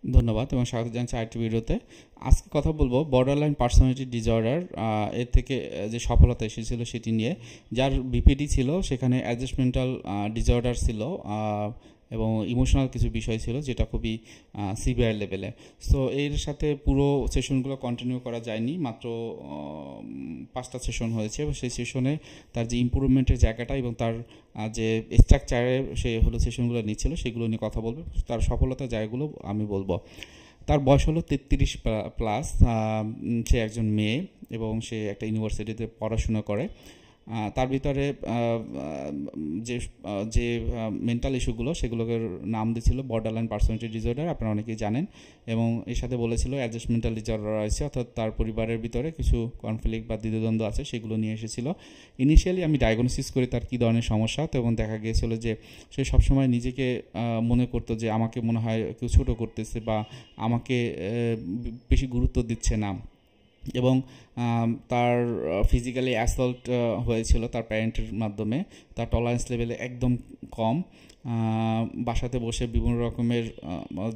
ধন্যবাদ এবং স্বাগত জানাচ্ছি আরেকটি ভিডিওতে। আজকে কথা বলবো বর্ডারলাইন পার্সোনালিটি ডিসঅর্ডার, এর থেকে যে সফলতা এসেছিল সেটি নিয়ে। যার বিপিডি ছিল সেখানে অ্যাডজাস্টমেন্টাল ডিসঅর্ডার ছিল এবং ইমোশনাল কিছু বিষয় ছিল যেটা খুবই সিভিয়ার লেভেলে। সো এর সাথে পুরো সেশনগুলো কন্টিনিউ করা যায়নি, মাত্র 5টা সেশন হয়েছে এবং সেই সেশনে তার যে ইমপ্রুভমেন্টের জায়গাটা এবং তার যে স্ট্রাকচারে সে হলো সেশনগুলো নিচ্ছিল সেগুলো নিয়ে কথা বলবো। তার সফলতার জায়গাগুলো আমি বলবো। তার বয়স হলো 33 প্লাস। সে একজন মেয়ে এবং সে একটা ইউনিভার্সিটিতে পড়াশোনা করে। তার ভিতরে যে যে মেন্টাল ইস্যুগুলো সেগুলোকে নাম দিয়েছিল বর্ডারলাইন পার্সোনালিটি ডিসঅর্ডার, আপনারা অনেকেই জানেন। এবং এর সাথে বলেছিল অ্যাডজাস্টমেন্টাল ডিসঅর্ডার রয়েছে, অর্থাৎ তার পরিবারের ভিতরে কিছু কনফ্লিক্ট বা দ্বিধাদ্বন্দ্ব আছে, সেগুলো নিয়ে এসেছিল। ইনিশিয়ালি আমি ডায়াগনোসিস করি তার কী ধরনের সমস্যা, তো এবং দেখা গিয়েছিল যে সে সবসময় নিজেকে মনে করতো যে আমাকে মনে হয় কেউ ছোটো করতেছে বা আমাকে বেশি গুরুত্ব দিচ্ছে না। এবং তার ফিজিক্যালি অ্যাসল্ট হয়েছিল তার প্যারেন্টের মাধ্যমে। তার টলারেন্স লেভেলে একদম কম। বাসাতে বসে বিভিন্ন রকমের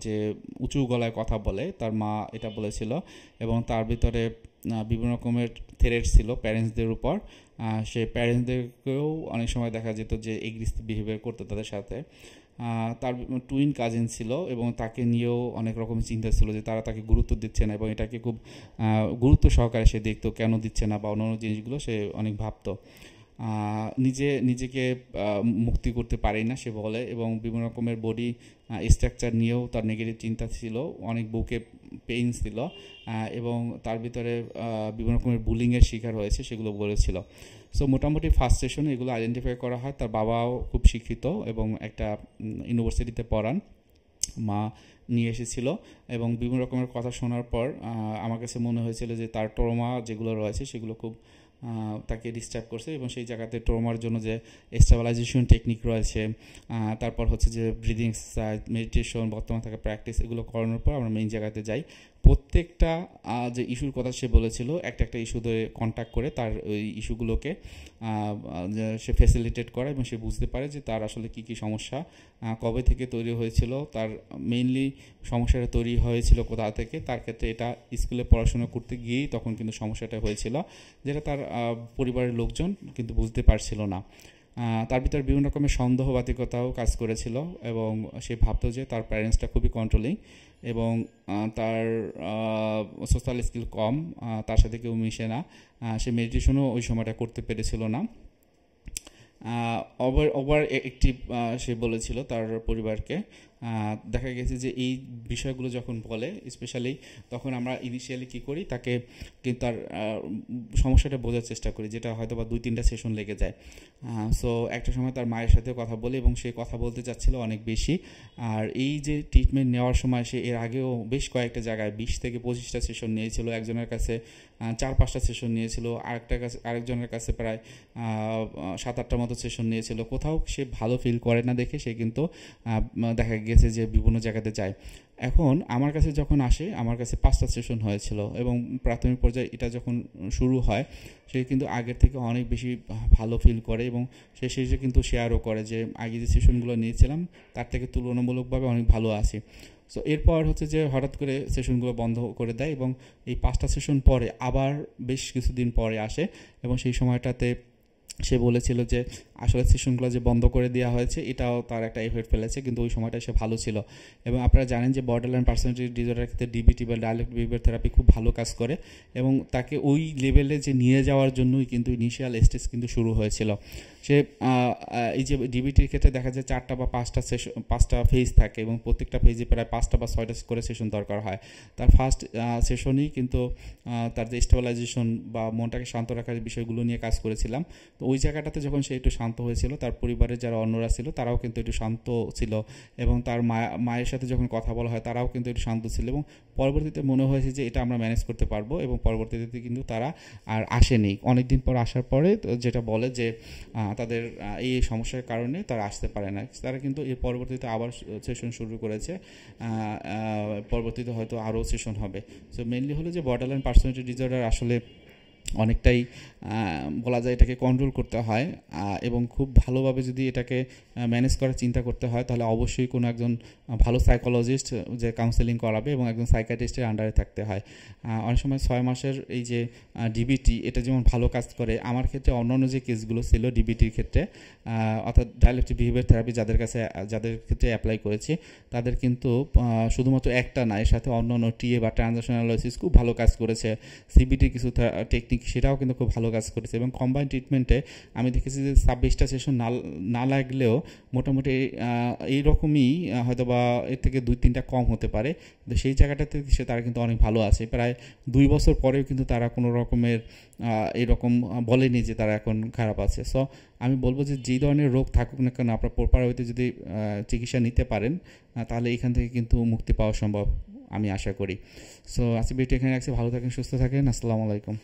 যে উঁচু গলায় কথা বলে তার মা এটা বলেছিল, এবং তার ভিতরে বিভিন্ন রকমের থ্রেট ছিল প্যারেন্টসদের উপর। সে প্যারেন্টসদেরকেও অনেক সময় দেখা যেত যে এগ্রেসিভ বিহেভিয়ার করতো তাদের সাথে। তার টুইন কাজিন ছিল এবং তাকে নিয়েও অনেক রকম চিন্তা ছিল যে তারা তাকে গুরুত্ব দিচ্ছে না, এবং এটাকে খুব গুরুত্ব সহকারে সে দেখতো কেন দিচ্ছে না বা অন্যান্য জিনিসগুলো সে অনেক ভাবতো। নিজেকে মুক্তি করতে পারি না সে বলে, এবং বিভিন্ন রকমের বডি স্ট্রাকচার নিয়েও তার নেগেটিভ চিন্তা ছিল, অনেক বুকে পেইন ছিল, এবং তার ভিতরে বিভিন্ন রকমের বুলিংয়ের শিকার হয়েছে সেগুলো বলেছিল। সো মোটামুটি ফার্স্ট সেশনে এগুলো আইডেন্টিফাই করা হয়। তার বাবাও খুব শিক্ষিত এবং একটা ইউনিভার্সিটিতে পড়ান। মা নিয়ে এসেছিল এবং বিভিন্ন রকমের কথা শোনার পর আমার কাছে মনে হয়েছিল যে তার ট্রমা যেগুলো রয়েছে সেগুলো খুব তাকে ডিস্টার্ব করছে, এবং সেই জায়গাতে ট্রমার জন্য যে স্টেবিলাইজেশন টেকনিক রয়েছে, তারপর হচ্ছে যে ব্রিদিং এক্সারসাইজ, মেডিটেশন, বর্তমান থাকা প্র্যাকটিস, এগুলো করানোর পর আমরা মেইন জায়গাতে যাই। প্রত্যেকটা যে ইস্যুর কথা সে বলেছিল একটা একটা ইস্যু ধরে কন্ট্যাক্ট করে তার ওই ইস্যুগুলোকে সে ফ্যাসিলিটেট করে এবং সে বুঝতে পারে যে তার আসলে কী কী সমস্যা কবে থেকে তৈরি হয়েছিল, তার মেইনলি সমস্যাটা তৈরি হয়েছিল কোথা থেকে। তার ক্ষেত্রে এটা স্কুলে পড়াশোনা করতে গিয়েই তখন কিন্তু সমস্যাটা হয়েছিল, যেটা তার পরিবারের লোকজন কিন্তু বুঝতে পারছিল না। তার ভিতরে বিভিন্ন রকমের সন্দেহবাদিকতাও কাজ করেছিল, এবং সে ভাবতো যে তার প্যারেন্টসটা খুবই কন্ট্রোলিং এবং তার সোশ্যাল স্কিল কম, তার সাথে কেউ মিশে না। সে মেডিটেশনও ওই সময়টা করতে পেরেছিল না। ওভার অ্যাক্টিভ সে বলেছিল তার পরিবারকে। দেখা গেছে যে এই বিষয়গুলো যখন বলে স্পেশালি, তখন আমরা ইনিশিয়ালি কী করি, তাকে কিন্তু তার সমস্যাটা বোঝার চেষ্টা করি, যেটা হয়তো বা 2-3টা সেশন লেগে যায়। সো একটা সময় তার মায়ের সাথে কথা বলি এবং সে কথা বলতে চাচ্ছিল অনেক বেশি। আর এই যে ট্রিটমেন্ট নেওয়ার সময় সে এর আগেও বেশ কয়েকটা জায়গায় 20 থেকে 25টা সেশন নিয়েছিল। একজনের কাছে 4-5টা সেশন নিয়েছিল, আরেকজনের কাছে প্রায় 7-8টার মতো সেশন নিয়েছিল। কোথাও সে ভালো ফিল করে না দেখে সে কিন্তু দেখা গেছে যে বিভিন্ন জায়গাতে যায়। এখন আমার কাছে যখন আসে, আমার কাছে 5টা সেশন হয়েছিল, এবং প্রাথমিক পর্যায়ে এটা যখন শুরু হয় সে কিন্তু আগের থেকে অনেক বেশি ভালো ফিল করে, এবং সে শেষে কিন্তু শেয়ারও করে যে আগে যে সেশনগুলো নিয়েছিলাম তার থেকে তুলনামূলকভাবে অনেক ভালো আছি। সো এরপর হচ্ছে যে হঠাৎ করে সেশনগুলো বন্ধ করে দেয়, এবং এই 5টা সেশন পরে আবার বেশ কিছুদিন পরে আসে, এবং সেই সময়টাতে সে বলেছিল যে আসলে সেশনগুলো যে বন্ধ করে দেওয়া হয়েছে এটাও তার একটা এফেক্ট ফেলেছে, কিন্তু ওই সময়টা সে ভালো ছিল। এবং আপনারা জানেন যে বর্ডারলাইন পার্সোনালিটি ডিসঅর্ডারের ক্ষেত্রে ডিবিটি বা ডায়ালেক্ট বিহেভিয়ার থেরাপি খুব ভালো কাজ করে, এবং তাকে ওই লেভেলে যে নিয়ে যাওয়ার জন্যই কিন্তু ইনিশিয়াল স্টেজ কিন্তু শুরু হয়েছিল। সে এই যে ডিবিটির ক্ষেত্রে দেখা যায় 4টা বা 5টা ফেজ থাকে, এবং প্রত্যেকটা ফেজে প্রায় 5টা বা 6টা করে সেশন দরকার হয়। তার ফার্স্ট সেশনেই কিন্তু তার যে স্টেবিলাইজেশন বা মনটাকে শান্ত রাখার বিষয়গুলো নিয়ে কাজ করেছিলাম। তো ওই জায়গাটাতে যখন সে একটু শান্ত হয়েছিল, তার পরিবারের যারা অন্যরা ছিল তারাও কিন্তু একটু শান্ত ছিল, এবং তার মায়ের সাথে যখন কথা বলা হয় তারাও কিন্তু একটু শান্ত ছিল, এবং পরবর্তীতে মনে হয়েছে যে এটা আমরা ম্যানেজ করতে পারবো, এবং পরবর্তীতে কিন্তু তারা আর আসেনি। অনেকদিন পর আসার পরে যেটা বলে যে তাদের এই সমস্যার কারণে তারা আসতে পারে না, তারা কিন্তু এর পরবর্তীতে আবার সেশন শুরু করেছে। পরবর্তীতে হয়তো আরও সেশন হবে। সো মেনলি হলো যে বর্ডারলাইন পার্সোনালিটি ডিসঅর্ডার আসলে অনেকটাই বলা যায় এটাকে কন্ট্রোল করতে হয়, এবং খুব ভালোভাবে যদি এটাকে ম্যানেজ করার চিন্তা করতে হয় তাহলে অবশ্যই কোনো একজন ভালো সাইকোলজিস্ট যে কাউন্সেলিং করাবে এবং একজন সাইকিয়াট্রিস্টের আন্ডারে থাকতে হয়। অনেক সময় 6 মাসের এই যে ডিবিটি এটা যেমন ভালো কাজ করে, আমার ক্ষেত্রে অন্যান্য যে কেসগুলো ছিল ডিবিটির ক্ষেত্রে অর্থাৎ ডায়ালেকটিক বিহেভিয়ার থেরাপি যাদের ক্ষেত্রে অ্যাপ্লাই করেছি তাদের কিন্তু শুধুমাত্র একটা না, এর সাথে অন্যান্য টিএ বা ট্রানজাকশনাল অ্যানালাইসিস খুব ভালো কাজ করেছে, সিবিটির কিছু টেকনিক সেটাও কিন্তু খুব ভালো কাজ করেছে, এবং কম্বাইন্ড ট্রিটমেন্টে আমি দেখেছি যে 26টা সেশন না লাগলেও মোটামুটি এইরকমই হয়তো বা এর থেকে 2-3টা কম হতে পারে, কিন্তু সেই জায়গাটাতে তারা কিন্তু অনেক ভালো আছে। প্রায় 2 বছর পরেও কিন্তু তারা কোনো রকমের এইরকম বলেনি যে তারা এখন খারাপ আছে। সো আমি বলবো যে যেই ধরনের রোগ থাকুক না কেন আপনার প্রপার ওয়েতে যদি চিকিৎসা নিতে পারেন তাহলে এখান থেকে কিন্তু মুক্তি পাওয়া সম্ভব আমি আশা করি। সো আজকে ভিডিওটি এখানে রাখছি, ভালো থাকেন, সুস্থ থাকেন, আসসালামু আলাইকুম।